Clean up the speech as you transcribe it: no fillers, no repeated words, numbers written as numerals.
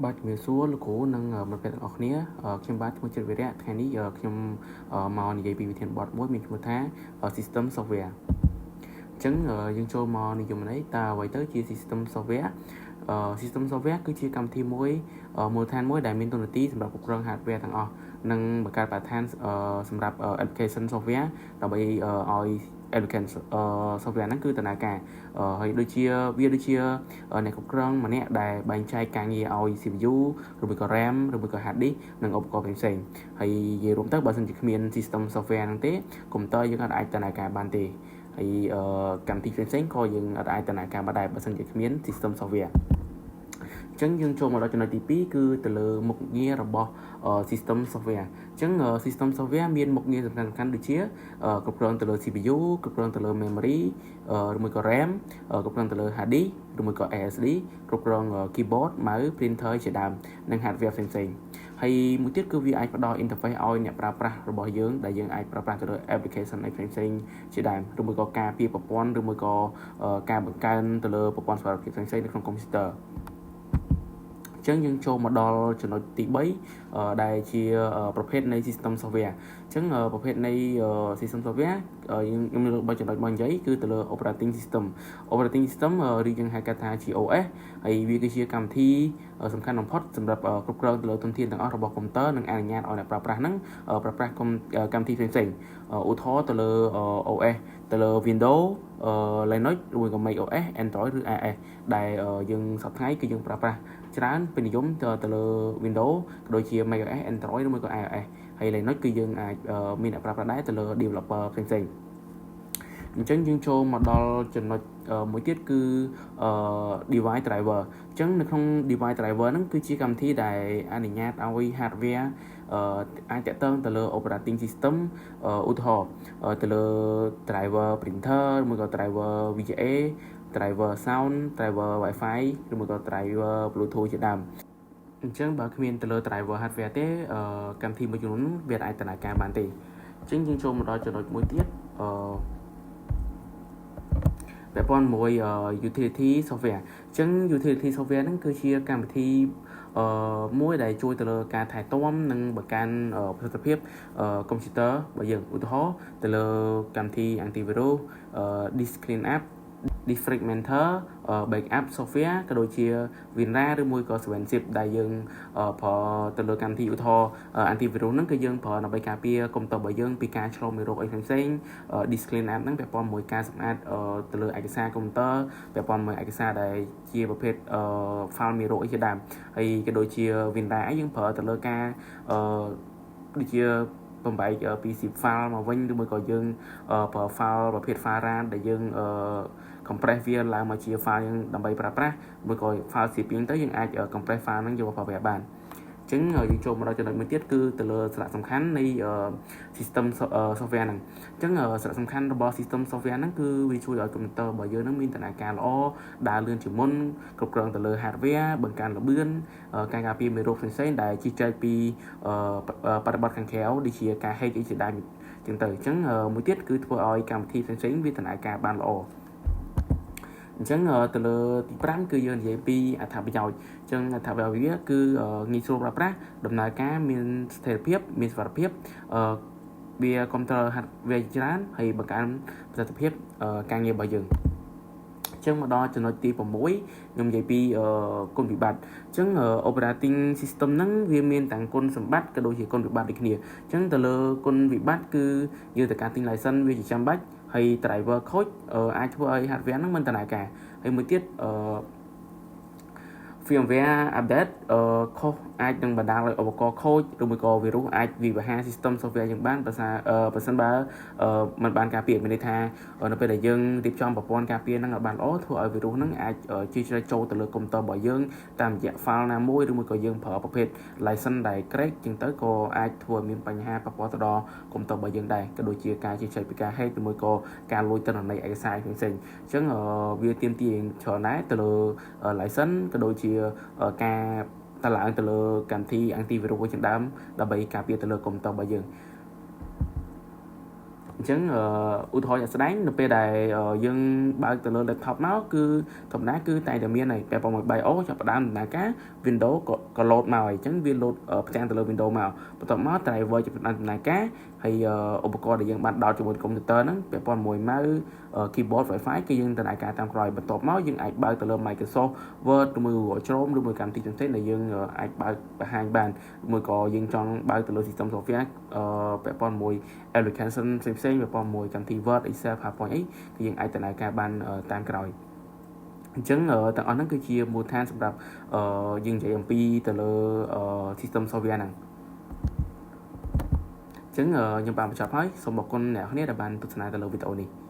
បាទជំរាបសួរលោកគ្រូនិងមិត្តភក្តិទាំងអស់គ្នាខ្ញុំបាទឈ្មោះចិត្តវិរៈថ្ងៃនេះខ្ញុំមកនិយាយពីវិធានបទមួយមានឈ្មោះថា System Software អញ្ចឹងយើងចូលមកនិយមន័យតើអ្វីទៅជា System Software System Software គឺជាកម្មវិធីមួយមូលដ្ឋានមួយដែលមានតួនាទីសម្រាប់គ្រប់គ្រង hardware ទាំងអស់និងបង្កើតបរិស្ថានសម្រាប់ application software ដើម្បីឲ្យ application software ហ្នឹងគឺដំណើរការហើយដូចជាវាដូចជាអ្នកគ្រប់គ្រងម្នាក់ដែលបែងចែកការងារឲ្យ CPU ឬមួយក៏ RAM ឬមួយក៏ hard disk និងឧបករណ៍ផ្សេងៗហើយនិយាយរួមទៅបើសិនជាគ្មាន system software ហ្នឹងទេកុំព្យូទ័រយើងអាចដំណើរការបានទេហើយកម្មវិធីផ្សេងៗក៏យើងអាចដំណើរការបានដែរបើសិនជាគ្មាន system software អញ្ចឹងយើងចូលមកដល់ចំណុចទី2គឺទៅលើមុខងាររបស់ system software អញ្ចឹង system software មានមុខងារសំខាន់ៗដូចជាគ្រប់គ្រងទៅលើ CPU គ្រប់គ្រងទៅលើ memory ឬមួយក៏ RAM គ្រប់គ្រងទៅលើ hard disk ឬមួយក៏ SSD គ្រប់គ្រង keyboard mouse printer ជាដើមនិង hardware ផ្សេងៗហើយមួយទៀតគឺវាអាចផ្ដល់ interface ឲ្យអ្នកប្រើប្រាស់របស់យើងដែលយើងអាចប្រើប្រាស់ទៅលើ application ផ្សេងៗជាដើមឬមួយក៏ការពារប្រព័ន្ធឬមួយក៏ការបង្កើនទៅលើប្រព័ន្ធសុវត្ថិភាពផ្សេងៗនៅក្នុង computer អញ្ចឹងយើងចូលមកដល់ចំណុចទី3ដែលជាប្រភេទនៃ system software អញ្ចឹងប្រភេទនៃ system software ខ្ញុំលើក3ចំណុចមកនិយាយគឺទៅលើ operating system ឬយើងហៅកាត់ថាជា OS ហើយវាគឺជាកម្មវិធីសំខាន់បំផុតសម្រាប់គ្រប់គ្រងទៅលើធនធានទាំងអស់របស់កុំព្យូទ័រនិងអនុញ្ញាតឲ្យអ្នកប្រើប្រាស់ហ្នឹងប្រើប្រាស់កម្មវិធីផ្សេងៗឧទាហរណ៍ទៅលើ OS ទៅលើ Windows Linux ឬមួយក៏ macOS Android ឬ iOS ដែលយើងសប្តាហ៍ថ្ងៃគឺយើងប្រើប្រាស់ច្រើនពេញនិយមទៅលើ Windows ក៏ដូចជា macOS Android ឬមួយក៏ iOS ហើយ Linux គឺយើងអាចមានអ្នកប្រើប្រាស់ដែរទៅលើ developer ផ្សេងៗអញ្ចឹងយើងចូលមកដល់ចំណុចមួយទៀតគឺ device driver អញ្ចឹងនៅក្នុង device driver ហ្នឹងគឺជាកម្មវិធីដែលអនុញ្ញាតឲ្យ hardware អាចតាក់ទងទៅលើ operating system ឧទាហរណ៍ទៅលើ driver printer ឬមួយក៏ driver VGA driver sound driver Wi-Fi ឬមួយក៏ driver Bluetooth ជាដើមអញ្ចឹងបើគ្មានទៅលើ driver hardware ទេកម្មវិធីមួយចំនួនវាអាចដំណើរការបានទេអញ្ចឹងយើងចូលមកដល់ចំណុចមួយទៀតពាក់ព័ន្ធមួយ utility software អញ្ចឹង utility software ហ្នឹងគឺជាកម្មវិធីមួយដែលជួយទៅលើការថែទាំនិងបង្កើនប្រសិទ្ធភាពកុំព្យូទ័ររបស់យើងឧទាហរណ៍ទៅលើកម្មវិធី antivirus disk cleanup defragmenter backup software ក៏ដូចជា WinRAR ឬមួយក៏ 7zip ដែលយើងប្រើទៅលើកម្មវិធីឧទាហរណ៍ antivirus ហ្នឹងគឺយើងប្រើដើម្បីការពារកុំព្យូទ័ររបស់យើងពីការឆ្លងមេរោគអីផ្សេងៗ disk cleanup ហ្នឹងពាក់ព័ន្ធមួយការសម្អាតទៅលើឯកសារកុំព្យូទ័រពាក់ព័ន្ធមួយឯកសារដែលជាប្រភេទ file មេរោគអីជាដើមហើយក៏ដូចជា WinRAR យើងប្រើទៅលើការដូចជាបំបែកពី zip file មកវិញឬមួយក៏យើងប្រើ file ប្រភេទ file RAR ដែលយើងcompress វាឡើងមកជា file យើងដើម្បីប្រើប្រាស់ឬក៏ file shipping ទៅយើងអាច compress file ហ្នឹងយកមកប្រើប្រាស់បានអញ្ចឹងយើងចូលមកដល់ចំណុចមួយទៀតគឺទៅលើសារៈសំខាន់នៃ system software ហ្នឹងអញ្ចឹងសារៈសំខាន់របស់ system software ហ្នឹងគឺវាជួយឲ្យកុំព្យូទ័ររបស់យើងហ្នឹងមានដំណើរការល្អដើរលឿនជាងមុនគ្រប់គ្រងទៅលើ hardware បង្កើនល្បឿនការការពារមេរោគផ្សេងៗដែលជិះចែកពីបរិបទខាងក្រៅដូចជាការ hack អីជាដើមចឹងទៅអញ្ចឹងមួយទៀតគឺធ្វើឲ្យកម្មវិធីផ្សេងៗវាដំណើរការបានល្អអញ្ចឹងទៅលើទី5គឺយើងនិយាយពីអត្ថប្រយោជន៍អញ្ចឹងអត្ថប្រយោជន៍វាគឺងាយស្រួលប្រើប្រាស់ដំណើរការមានស្ថិរភាពមានសុវត្ថិភាពវាកុំព្យូទ័រហាត់វាច្រើនហើយបង្កើនប្រសិទ្ធភាពការងាររបស់យើងអញ្ចឹងមកដល់ចំណុចទី6ខ្ញុំនិយាយពីគុណវិបត្តិអញ្ចឹង operating system ហ្នឹងវាមានទាំងគុណសម្បត្តិក៏ដូចជាគុណវិបត្តិដូចគ្នាអញ្ចឹងទៅលើគុណវិបត្តិគឺយើងត្រូវការទិញ license វាជាចាំបាច់ហើយ driver ខូចអាចធ្វើឲ្យ hardware ហ្នឹងមិនដំណើរការហើយមួយទៀតfirmware update ខុសអាចនឹងបណ្ដាលឲ្យឧបករណ៍ខូចឬមួយក៏ virus អាចវាយប្រហារ system software យើងបានបើសិនបើមិនបានការពារមានន័យថានៅពេលដែលយើងរៀបចំប្រព័ន្ធការពារហ្នឹងឲ្យបានល្អធ្វើឲ្យ virus ហ្នឹងអាចជិះជ្រែកចូលទៅលើកុំព្យូទ័ររបស់យើងតាមរយៈ file ណាមួយឬមួយក៏យើងប្រើប្រភេទ license ដែល crack ចឹងទៅក៏អាចធ្វើឲ្យមានបញ្ហាប៉ះពាល់ទៅដល់កុំព្យូទ័ររបស់យើងដែរក៏ដូចជាការជិះជ្រែកពីការ hack ឬមួយក៏ការលួចទិន្នន័យឯកសារផ្សេងៗអញ្ចឹងវាទាមទារច្រើនដែរទៅលើ license ក៏ដូចជាការតឡើងទៅលើកម្មវិធី antivirus ជាដើមដើម្បីការពារទៅលើកុំព្យូទ័ររបស់យើងអ ចឹងឧទាហរណ៍ជាក់ស្ដែងនៅពេលដែលយើងបើកទៅលើ laptop មកគឺធម្មតាគឺតែងតែមានហើយពេល6 BIOS ចាប់ផ្ដើមដំណើរការ Windows ក៏ load មកហើយចឹងវា load ផ្ទាំងទៅលើ Windows មកបន្ទាប់មក driver ចាប់ផ្ដើមដំណើរការហើយឧបករណ៍ដែលយើងបានដោតជាមួយកុំព្យូទ័រហ្នឹងពាក់ព័ន្ធមួយ mouse keyboard Wi-Fi គឺយើងដំណើរការតាមក្រោយបន្ទាប់មកយើងអាចបើកទៅលើ Microsoft Word ឬមួយ Google Chrome ឬមួយកម្មវិធីផ្សេងៗដែលយើងអាចបើកបង្ហាញបានមួយក៏យើងចង់បើកទៅលើ system software ពាក់ព័ន្ធមួយ application ផ្សេងៗពាក់ព័ន្ធមួយកម្មវិធី Word Excel PowerPoint អីគឺយើងអាចដំណើរការបានតាមក្រោយអញ្ចឹងទាំងអស់ហ្នឹងគឺជាមូលដ្ឋានសម្រាប់យើងនិយាយអំពីទៅលើ system software ហ្នឹងអញ្ចឹងខ្ញុំបានបញ្ចប់ហើយសូមអរគុណអ្នកនរគ្នាដែលបានទស្សនាទៅលើវីដេអូនេះ